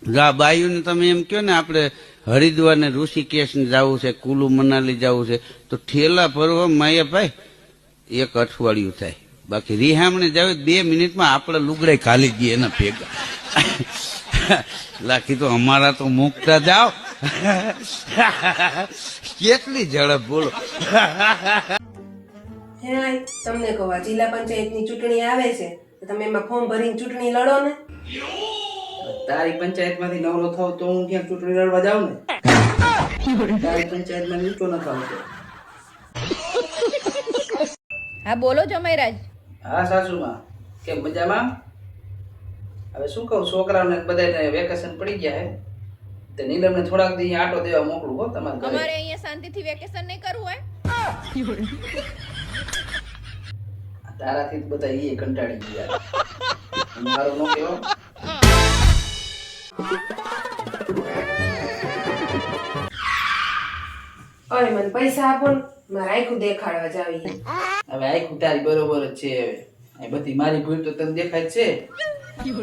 જા બાયુને તમે એમ કહો ને આપણે હરિદ્વાર ને ઋષિકેશ ને જવું છે, કુલુ મનાલી જવું છે, તો ઠેલા ભરવા માયાભાઈ 1 અઠવાડિયું થાય. બાકી રિહામણે જાવ 2 મિનિટમાં આપણે લુગડાઈ ખાલી દઈએ એના ભેગા. લાખી તો અમારા તો મુકતા જાઓ. કેટલી ઝડપ બોલો. હે તમને કહું, આ જિલ્લા પંચાયતની ચૂંટણી આવે છે તો તમે એમાં ફોર્મ ભરીને ચૂંટણી લડો ને. તારી પંચાયતમાંથી નવરો થાવ તો હું ક્યાં ચૂંટણી લડવા જાઉં ને. તારી પંચાયતમાં નીચો ન થાવ તો. હા બોલો જમાઈરાજ. હા સાસુમાં, કેમ મજામાં? હવે શું કહું, છોકરાઓને બધાને વેકેશન પડી ગયા હે, તે નીલમને થોડાક દી આટો દેવા મોકલું હો તમારે ઘરે. અમારે અહીંયા શાંતિથી વેકેશન નહીં કરવું હોય. તારાથી જ બધા ઈ કંટાળી ગયા. મારો નો કેવો. અરે મને પૈસા આપો ને, મારે આખું દેખાડવા જાવી. હવે આખું તારી બરોબર જ છે. હવે આ બધી મારી ભૂલ તો તને દેખાય જ છે.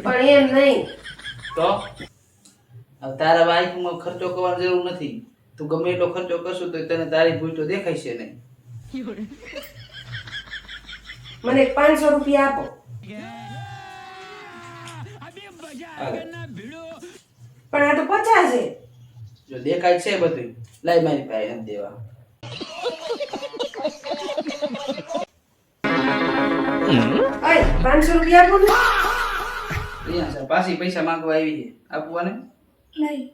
પણ એમ નહીં તો હવે તારા આખુમાં ખર્ચો કરવાની જરૂર નથી. તું ગમે એટલો ખર્ચો કરશું તો તને તારી ભૂલ તો દેખાય છે નહીં. મને 500 રૂપિયા આપો. હાલે. પણ આ તો 50 છે. જો દેખાય છે બધું, લાઈ મારી પાસે નથી દેવા. અય 500 રૂપિયા આપો ને. અહીંયા છે, પાછી પૈસા માંગવા આવી છે, આપવાને. નહીં.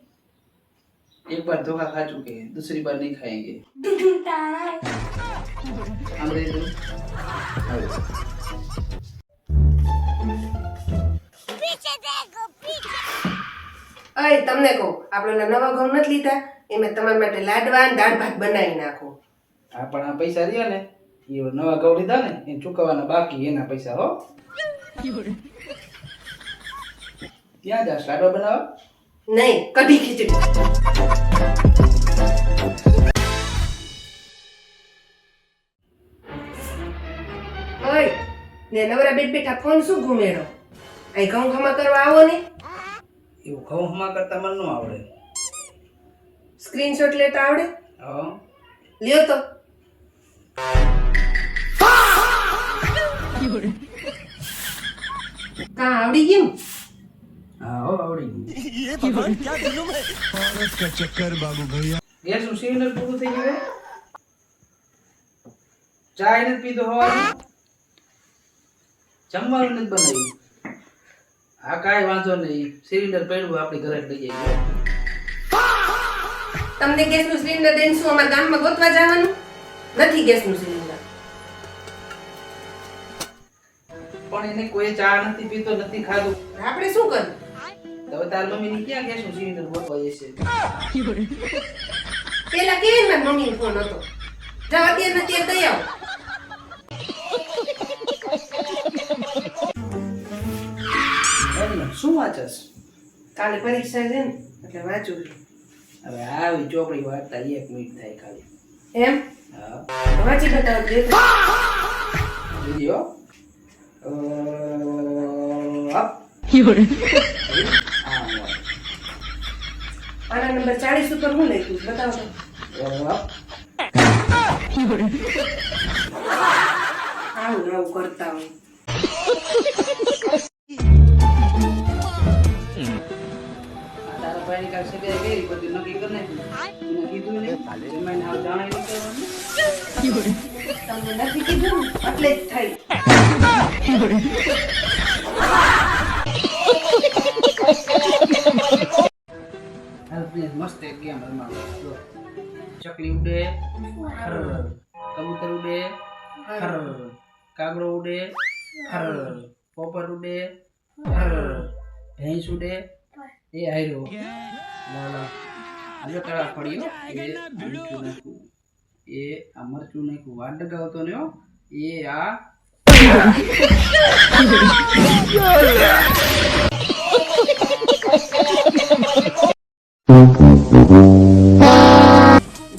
एक बार धोखा खा चुके हैं, दूसरी बार नहीं खाएंगे. अंग्रेजी અય તમને કહું, આપણે નવા ઘઉં નથી લીધા, એમાં તમારા માટે લાડવા અને દાળ ભાત બનાવી નાખો. આ પણ આ પૈસા રહ્યા ને, એ નવા ઘઉં લીધા ને એ ચૂકવવાના બાકી, એના પૈસા હો. ક્યાં જાશ લાડવા બનાવવા? નહીં, કઢી ખીચડી. ઓય ને નવરા બેઠા ફોન શું ઘુમેડો? અહીં ઘઉં ખમા કરવા આવો ને. એવું ઘઉં હમા કરતા મને ન આવડે. સ્ક્રીનશોટ લેતા આવડે? હા. લ્યો તો. કા આવડી ગયું? હા હો, આવડી ગયું. ગેસનું સિલિન્ડર પૂરું થઈ ગયું. ચા નથી પીધો હવારમાં, જમવાનું નથી બનાવ્યું. આ કાંઈ વાંધો નહીં, સિલિન્ડર પડ્યું આપણી ઘરે લઈ જઈએ. તમને ગેસનું સિલિન્ડર દઈને શું અમારા ગામમાં ગોતવા જવાનું? નથી ગેસનું સિલિન્ડર. પણ એને કોઈ ચા નથી પીતો, નથી ખાધું. આપણે શું કરવું? તો હવે તાર મમ્મીની ક્યાં ગેસનું સિલિન્ડર ગોતવા જશે? પેલા કેવી મારી મમ્મીનો ફોન હતો. જાવ અત્યારે નથી દઈ આવો. શું વાંચસ? કાલે પરીક્ષા છે ને એટલે વાંચું છું. હવે આવી ચોપડી વાંચતા 1 મિનિટ થાય ખાલી. એમ? હા વાંચી બતાવો દે. જોઈ હો. અપ. આના નંબર 40 ઉપર હું લખ્યું છે? બતાવો તો. આવું આવું કરતા હોય. તારા ભાઈની કાલ સગાઈ કરી, બધું નક્કી કરી નાખ્યું. એને કીધું ને, જમાઈને હાવ જાણાઈ ન કરવાનું. તમને નથી કીધું એટલે જ થઈ. હાલ પ્લીઝ મસ્ત એક ગેમ રમાડો. જો ચકલી ઉડે, ખર. કબૂતર ઉડે, ખર. કાગડો ઉડે, ખર. પોપટ ઉડે, ખર. ભેંસ ઉડે, એ હાર્યો. લાલા આજે તારા ફળ્યો એ મરચું નાખું, એ આ મરચું નાખું. વાડ ડગાવતો ને હો, એ આ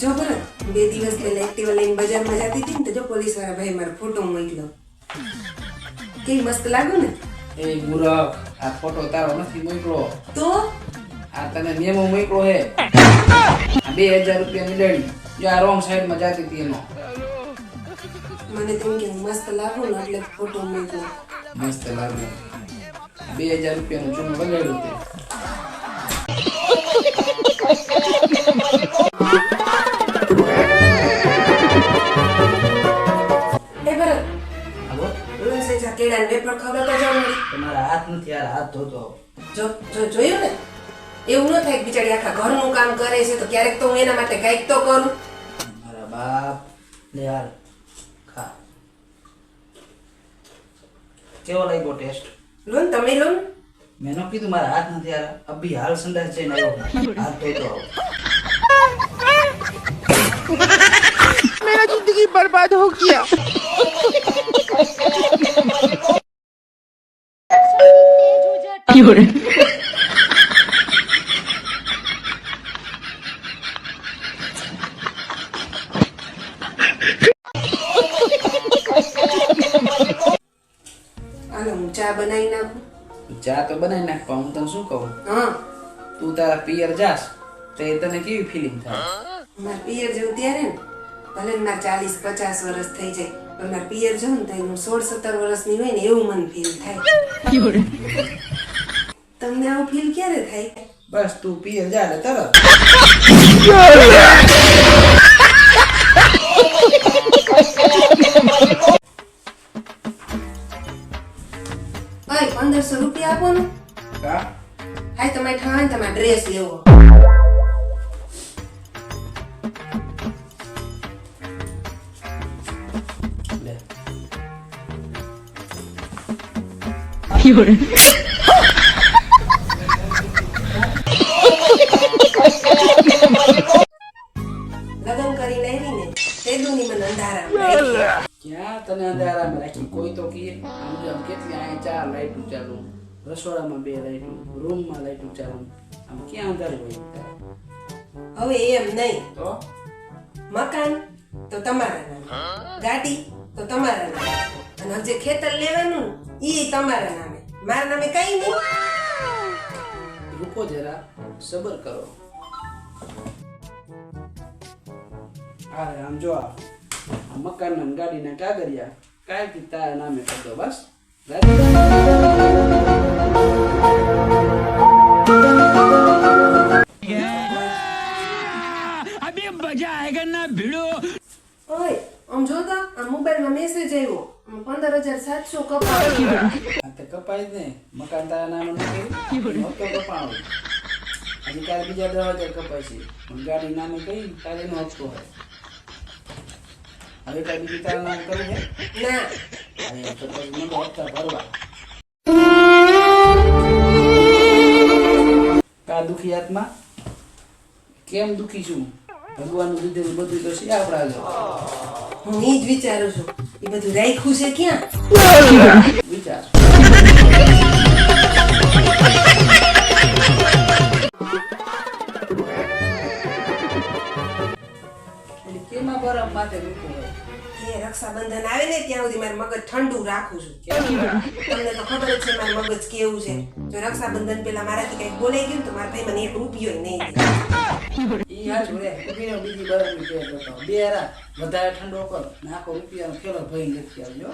જો બરાબર 2 દિવસ પહેલા એક્ટિવા લઈને બજારમાં જતી હતી ને તો જો પોલીસ વાળા ભાઈ મારો ફોટો મોકલ્યો. કેવી મસ્ત લાગુ ને? એ મૂરખ, આ ફોટો તારો નથી મોકલો. તો આ તને મેમો મોકલો હે 2000 રૂપિયાની દડી જો આ રોંગ સાઈડ માં જાતી હતી એનો મને તેમ કે મસ્ત લાગો ને એટલે ફોટો મૂકો. મસ્ત લાગે 2000 રૂપિયાનું ચૂનું બગાડ્યું તે એ ભરત હાલો રોજ સે કેળા ને વેફર ખવડાવતા જાવ ને. તમારા હાથ નથી યાર હાથ ધોતો જોયું ને એવું ન થાય કે બિચારી આખા ઘરનું કામ કરે છે તો ક્યારેક તો હું એના માટે કંઈક તો કરું. મારા બાપ લે યાર ખા કેવો લાગ્યો ટેસ્ટ લો ને તમે લો ને. મેં ન કીધું મારા હાથ નથી યાર અભી હાલ સંડાસ જઈને આવ્યો હાથ ધોતો આવો मेरा जिंदगी बर्बाद हो गया હાલો હું ચા બનાવી નાખું. ચા તો બનાવી નાખ પણ હું તને શું કહું હા તું તારા પિયર જાસ તો એ તને કેવી ફિલિંગ થાય મારા પિયર જેવું ત્યારે ને ભલે ને મારા 40-50 વર્ષ થઈ જાય પણ મારા પિયર જવું ને તો હું 16-17 વર્ષની હોય ને એવું મને ફીલ થાય. તમને આવું ફીલ ક્યારે થાય? બસ તું પિયર જા ને તરત ઓય 1500 રૂપિયા આપો ને. કા હાય તમારે ઠાણ તમારે ડ્રેસ લેવો. લે લગ્ન કરીને આવી ને તેદુની મને અંધારા ક્યાં તને અંધારામાં રાખી કોઈ તો કીએ આમ જો આમ કેટલી અહીંયા 4 લાઈટો ચાલુ રસોડામાં 2 લાઈટો રૂમમાં લાઈટો ચાલુ આમ ક્યાં અંધારું હોય હવે એમ નહીં. તો મકાન તો તમારા નામે, ગાડી તો તમારા નામે, અને હવે જે ખેતર લેવાનું ને ઈ તમારા નામે, મારા નામે કઈ નહીં. રૂકો જરા સબર કરો હા આમ જો આ મકાનના ને ગાડીના કાગળિયા કાંઈ તારા નામે કરી દો બસ अभी मजा आएगा ना भिड़ो ઓય આમ જો તો આ મોબાઈલમાં મેસેજ આવ્યો 15,700 કપાવ્યો. આ તો કપાય જ ને મકાન તારા નામે નથી નહોતો કપાણો હજી કાલે બીજા 10,000 કપાય છે પણ ગાડી નામે કઈ તારે એનો હપ્તો હોય હવે કાંઈ બીજું તારા નામ કરવું છે ના હવે તો પછી મને હપ્તા ભરવા કા દુખી આત્મા કેમ દુખી છું ભગવાનનું દીધેલું બધું તો છે આપણા આગળ હું ઈ જ વિચારું છું એ બધું રાખ્યું છે ક્યાં? વિચાર એટલે કેમાં બરફ માથે મૂકવું હોય એ રક્ષાબંધન આવે ને ત્યાં સુધી મારું મગજ ઠંડુ રાખું છું. તમને તો ખબર જ છે મારું મગજ કેવું છે. જો રક્ષાબંધન પેલા મારાથી કઈક બોલાઈ ગયું તો મારા ભાઈ મને 1 રૂપિયો નહીં દે. ઈ હાલ જોડે ઉભીને બીજી બરફની કેર કરતો બે રા વધારે ઠંડો કર ને આખો રૂપિયાનો ખેલો ભઈ નથી આવજો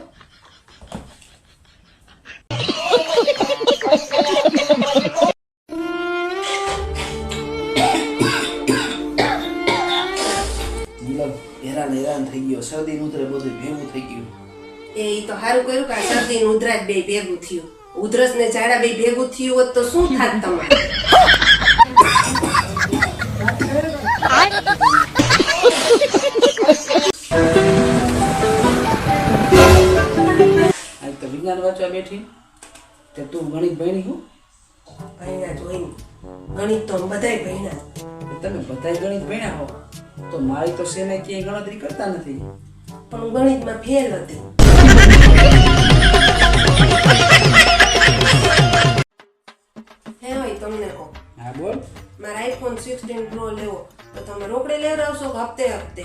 હેરાન થઈ ગયો શરદી ઉધરે બધું ભેગું થઈ ગયું એ ઈ તો સારું કર્યું કે આ શરદી ને ઉધરસ બે ભેગું થયું. ઉધરસ ને ઝાડા બે ભેગું થયું હોત તો શું થાત તમારે? આજ તો વિજ્ઞાન વાંચવા બેઠી તે તું ગણિત ભણી હું ભણ્યા જોઈને ગણિત તો બધાય ભણ્યા. તમે બધાય ગણિત ભણ્યા હો તો મારી તો સેને ક્યાંય ગણતરી કરતા નથી પણ હું ગણિતમાં ફેલ હતી. હે હોય તમને કહો હા બોલ મારા આઈફોન 16 પ્રો લેવો તો તમે રોકડે લેવડાવશો કે હપ્તે હપ્તે?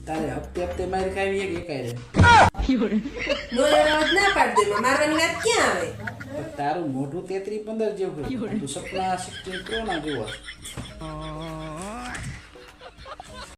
તારે હપ્તે હપ્તે મારી ખાવી એક એકાય રે નો લેવડાવ જ ના પાડી દે. મારવાની વાત ક્યાં આવે? તારું મોઢું 33-15 જેવું તું સપના 16 Pro ના જેવો